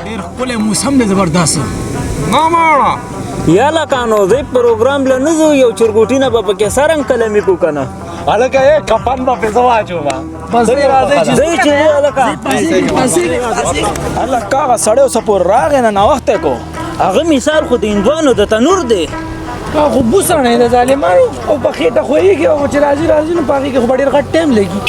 ډېر ښکلی موسم دی زبردست نه ماړه یالا کانو زه پروګرام له نه ځو یو چرګوټي نه به پکې سرنګ کلمې کو که نه هلکه کفن به پې زه واچومه ځئ چې ځو هلکه هلکه هغه سړی اوسه پورې راغی نه ناوخته کو هغه مثال خو د هندوانو د تنور دی خو بوسړی د ظالمانو او په خېټه خویږي او چې راځي راځي نو په هغې کې خو به ډېر غټ ټایم لګي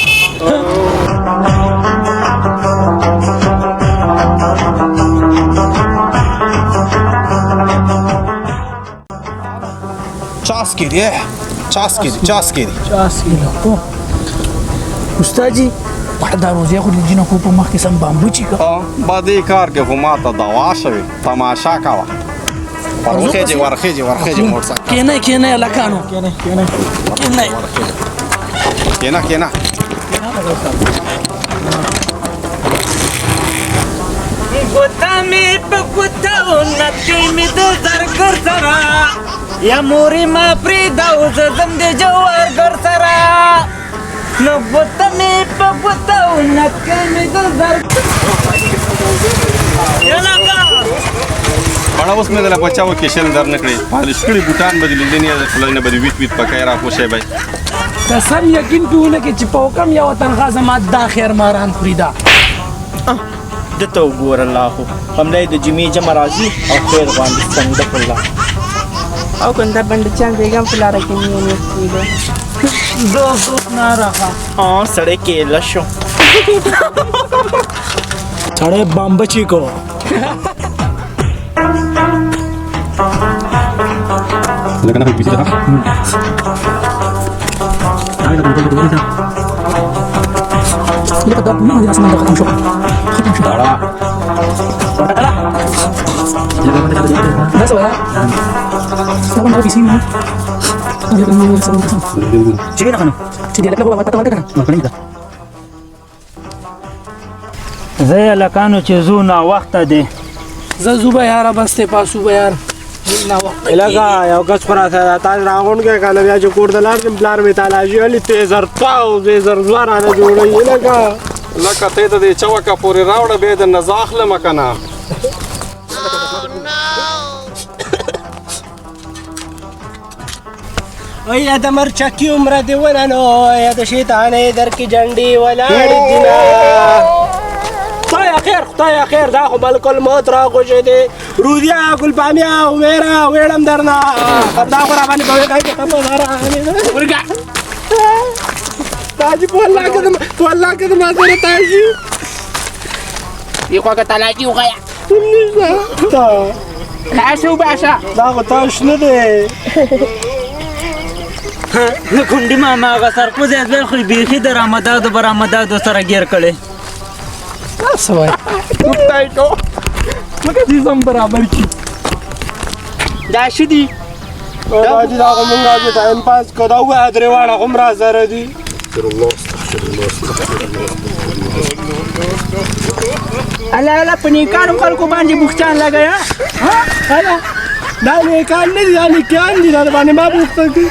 چاسکی دی استاد جی پټه دا روزه خو د جنکو په مخ کې سم بامبو چی کا با دې کار کې خو ماته دوا شوې تماشا کوه ورخېجې موټرسایکل کېنه لکانو کېنه ګوتا مې په ګوتاو نتکۍ مې د زرګر سره یا مورې ما پرېږده او زه ځم د جوارګر سره نو ګوته مې په ګوتاو نتکۍ مې د زرګر بڑا اوس مې دله بچاو کې شل در نه کړې پالش کړي بوټان به دې لیدنې خولۍ نه به دې ویټ پکې راپوشی بی قسم یقین پې ونه کې چې په حکم یوه تنخوا زما دا خیر ماران خوري دا دته وګوره الله خو همدای د جمعې جمع راځي او خیر غواړي څنګه په الله او کنده بندچان بیگم په لاره کې نیولې کېده دوست نه راخه سړی کېله شو سړی بامبه چی کو لکه نه پیسې ده لکه دا نه دې اسمان ختم شو دا څه وایي دا باندې پیسې نه چې نه کنه چې دې لکه ولا پته ولګنه زه هلکانو چې ځو ناوخته دی زه زو به یاره بس ته پاسو به یار لکه یو کس پر تاسو راغون کې کنه بیا چې کور د لاړ پلار مې تالاشي ولې تیزر تاو تیزر زواره نه جوړوي لکه ته د دې چوکه پورې راوړه بیا د نه زه اخلمه که نه یا د مرچکي عمره دې وننو یا د شیطانې در کې جنډې ولاړې دینه خدای خیر دا خو ملک الموت را خوشېدې رودیا ګلپامیا عمیره ویړم درنه دا خو را باندې به ویږی که ته مزاره ورګه تاجي په الله که د ما سره تاجي یې خواږه تلاجي وغیا نشته تاسو وباسه دا خو تاش نه دی کونډي ماما هغه سرکوز یې ځل خو بیخي د رامدادو برامدادو سره ګیر کړی څه وایي ټایټو لکه دې سم برابر کړي دا ښه دي دا چې دا خو مونږ چې ټایم پاس کو دا ووایه درې واړه هم را سره دي الله په نیکانو خلکو باندې بوختان لګیا هله دا نیکان نه دي دا نیکان دي دا باندې ما بوخته کړي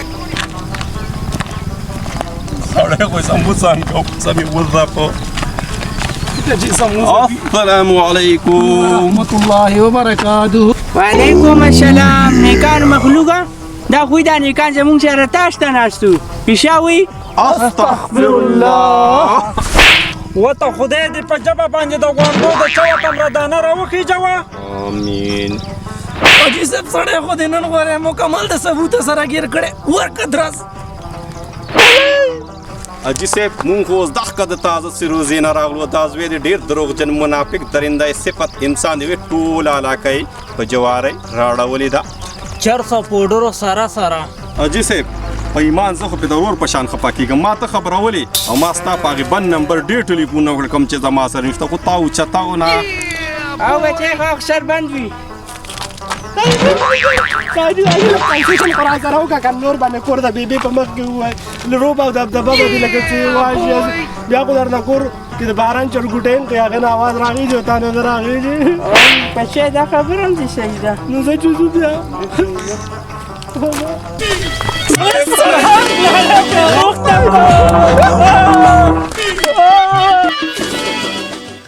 سړی خو سموسان کو سمې وظفو السلام علیکم رحمت الله وبرکاته وعلیکم السلام نیکان مخلوقه دا خوی دا نیکان زمونږ سره تاش ته ناستو پیشاوي استغفر الله وته خدای دې په ژبه باندې د غونډو د چوه تمره دانه راوخیجوه آمین حاجي صاحب سړی خو دې نن غواړی مکمل د ثبوته سره ګیر کړی ورکه درس حاجي صاحب مونږ خو اوس دغه د تازه سروزې نه راغلو دا زوی دی ډېر دروغجن منافق درنده صفت انسان دی ټول علاقه یې په جوارۍ راړولې ده چرسو پوډرو سره حاجي صاحب په ایمان زه خو په ضرور په شان خفه کېږم ما ته خبرولې او ما ستا په هغې بند نمبر ډېر ټلیفون وکړ کوم چې زما سره نشته خو تا اوچتاو نه او بچی خو اکثر بند وي کنسیشن خو را سره وکړه که نور باندې کور د بیبي په مخ کې ووایي روب او دبدبه به دې لکه چې وایي بیا خو درنه کور کې د باران چرګوټی یم که هغې نه اواز راغېږي او تا نه نه راغېږي بچی دا خبره هم دې صحیح ده نو زه چې ځو بیا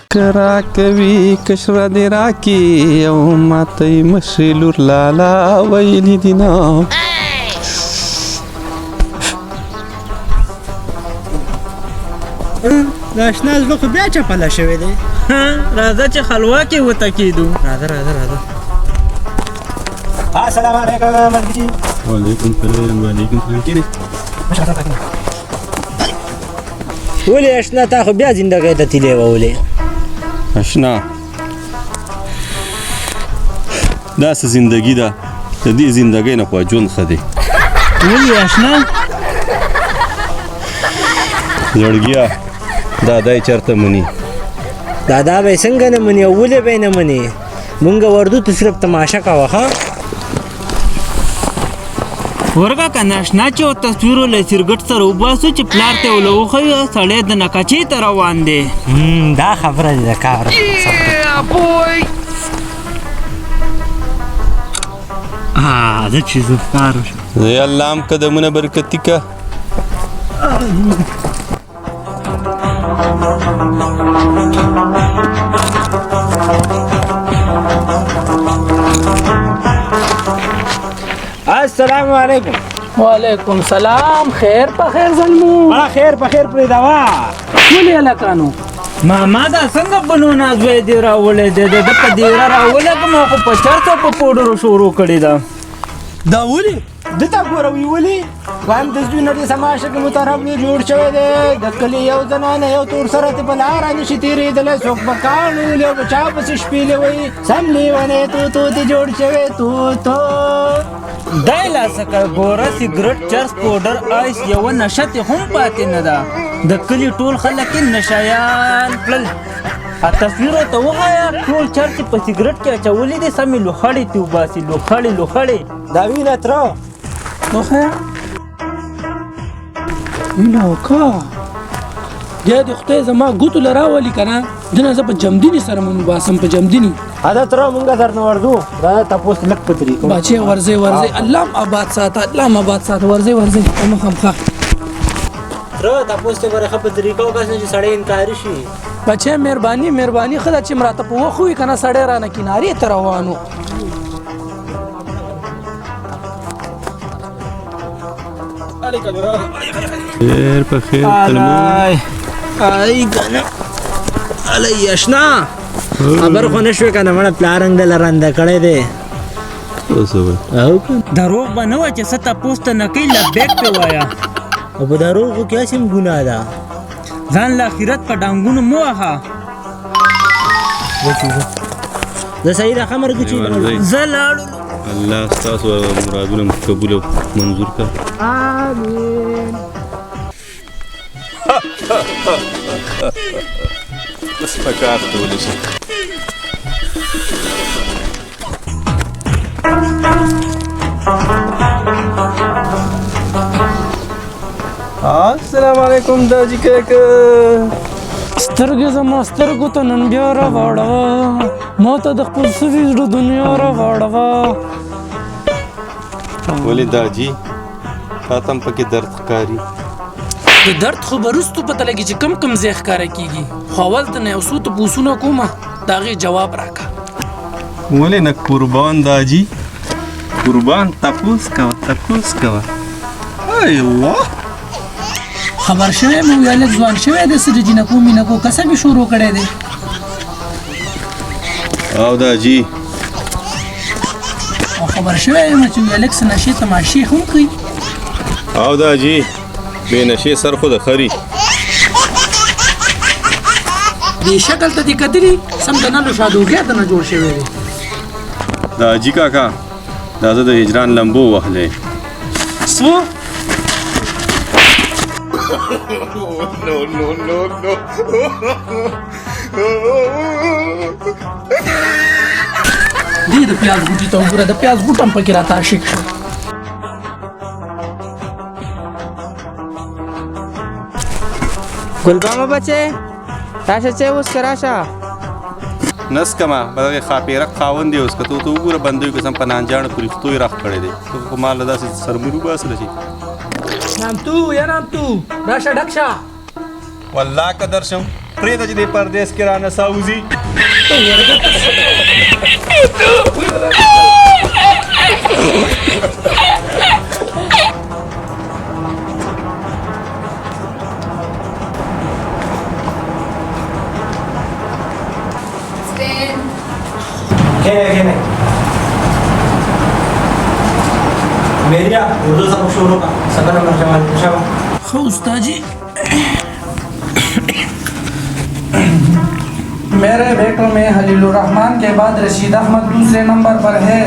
که راکوي کشره دې راکې او ماته یې مشرې لور لالا ویلي دي نه د اشنا زړه خو بیا چپله شوی دی راځه چې خلوا کې وته کېدو راځه السلام علیکم ملګري وعلیکم السلام وعلیکم السلام کې ولې اشنا تا خو بیا زندګۍ ته تیلې وولې اشنا داسې زندګي ده د دې زندګۍ نه خو ژوند ښه دی ولې اشنا زړګیا دادا یې چېرته مني دادا به څنګه نه مني او ولې به یې نه مني مونږ وردو ته صرف تماشه کوه ښه ورګه که ناشنا چې و تصویر له سرګټ سره وباسو چې پلار ته ولو وښیو سړی د نکچې ته روان دی دا خبره دې د کار زه چې زه ښکار شم ای الله هم قدمونه برکتي که السلام علیکم وعلیکم سلام خیر په خیر زلمو خیر په خیر پرې دوا ولې هلکانو ماما دا څنګه بنو نازوی دی راولی دی د په دیره راولګم خو په چرته په پوډرو شروع کړې ده دا ولې دته ګوره ویولې وایم د زوی نه دې سماشه کې مترب جوړ شوی دی د کلي یو زنانه یو تور سره ته په لاره نشي تېرېدلی څوک به کاڼ ولي او په چا پسې شپېلې وایي سم لیونی تو دې جوړ شوی تو دای لاسکه ګوره سګرټ چرس پوډر آیس یوه نشه تې هم پاتې نه ده د کلي ټول خلک یې نشیان کړل تصویر ورته وښایه ټول چرس په سګرټ کې اچولي دي سمې لوخړې تې وباسي لوخړې دا وینه تره وښیه وینه وکړه بیا دې خدای زما ګوتو له راولي که نه دنه زه په جمدیني سره مې وباسم په جمدیني دا تره مونږ درنه وردو دا تپوس لږ په طریقو باچې ورځئ الله م آباد ساته الله م آباد ساته ورځئ مخامخه تره تپوس ته ګوره ښه په طریقه وباسه چې سړی انکاري شي بچې مهرباني ښه ده چې مراته په وخت وي که نه سړی رانه کنارې ته روان و خیر په خیر ای کنه الی اشنا خبر خو نشوې که نه مړه پلارنګ دله رنده کړی دی دروغ به نه وه چې څه تپوس ته نه کوي لبیک پې وایه او په دروغو کې هسې هم ګناه ده ځان له آخرت په ډانګونو مه وهه زه صحیح ده ښه مرګ چې زه لاړو الله ستاسو مرادونه قبول او منظور کړه آمین بس پکار کولی شي السلام علیکم داجی کاکا سترګې زما سترګو ته نن بیا راواړوه ما ته د خپل سوي زړه دنیا راواړوه ولې داجي تاته هم پکې درد ښکاري د درد خو به وروستو پته لګي چې کم ځای ښکاره کېږي خو اول ته نه یو څو تپوسونه کومه د هغې جواب راکړه ولې نه قربان داجي قربان تپوس کوه ای الله خبر شوی مې وی هلک ځوان شوی دی څه د جینکو مینکو کسب یې شروع کړی دی او داجي او خبر شوی یم چې وی هلک څه نشې تماشې هم کوي او داجي بې نشې سر خو د خري دې شکل ته دې کتلي سم د نلو شادوګۍ ته نه جوړ شوی دی داجي کاکا دا زه د هجران لمبو وهلی څه دې د پیاز بوټي ته وګوره د پیاز بوټ هم پکې راته عاشق شو ګلبامه بچې راشه چې اوس که راشه نس کما بلغه خاپیرک خاوند دی اوس که ته وګوره بندوی قسم په نانجاڼه پورې ختوی راخ کړی دی خو ما له داسې سرمرو باسله شي نامتو یا نامتو راشه ډک شه والله که درشم پرېږده چې دې پردیس کې رانه ساوځي मेरिया उर्दू सबक शुरू का सदर नंबर जमाल शाबाश خو استاد جی मेरे बेटों में हलीलुर्रहमान के बाद रशीद अहमद दूसरे नंबर पर है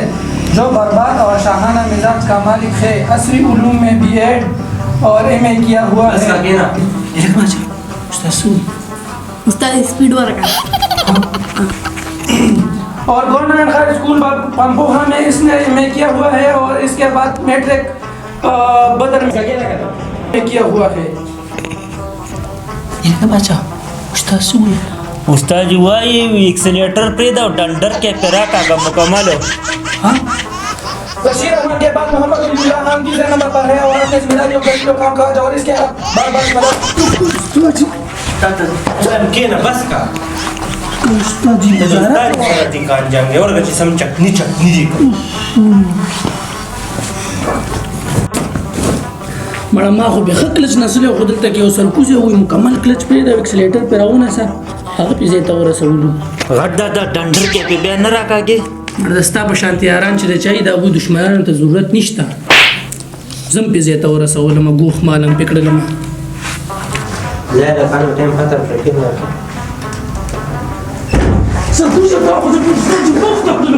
जो बर्बाद और शाहाना मिजाज का मालिक है असरी उलूम में B.Ed और M.A किया हुआ है उस्ताद स्पीड वर्क और गवर्नमेंट हाई स्कूल पंपोहा में इसने M.A किया हुआ है और इसके बाद मैट्रिक बदर में किया हुआ है उस्ताद वाई एक्सीलेटर पे दो डंडर के पेरा का मुकम्मल हो बशीर अहमद के बाद मोहम्मद बिल्ला नाम तीसरे नंबर पर है और अपने जिम्मेदारियों का जो काम काज और इसके बार बार मदद केना बस का उस्ताद जी ती कान जांगे और गची सम चटनी जी مړه ما خو به کلچ نسله خو دلته کې اوسر کوزه وي مکمل کلچ په د اکسلیټر پر راونه سره هغه پیزه ته ورسولو غدا دا ډنډر کې په بیان راکاږي مرستا په شانتیاران چې د چای د ابو دشمنانو ته ضرورت نشته زم پیزه ته ورسولم ګوخ مالم پکړلم لا لا خانو ټیم ختم کړ کېنه سرکوزه په خو د وخت خپل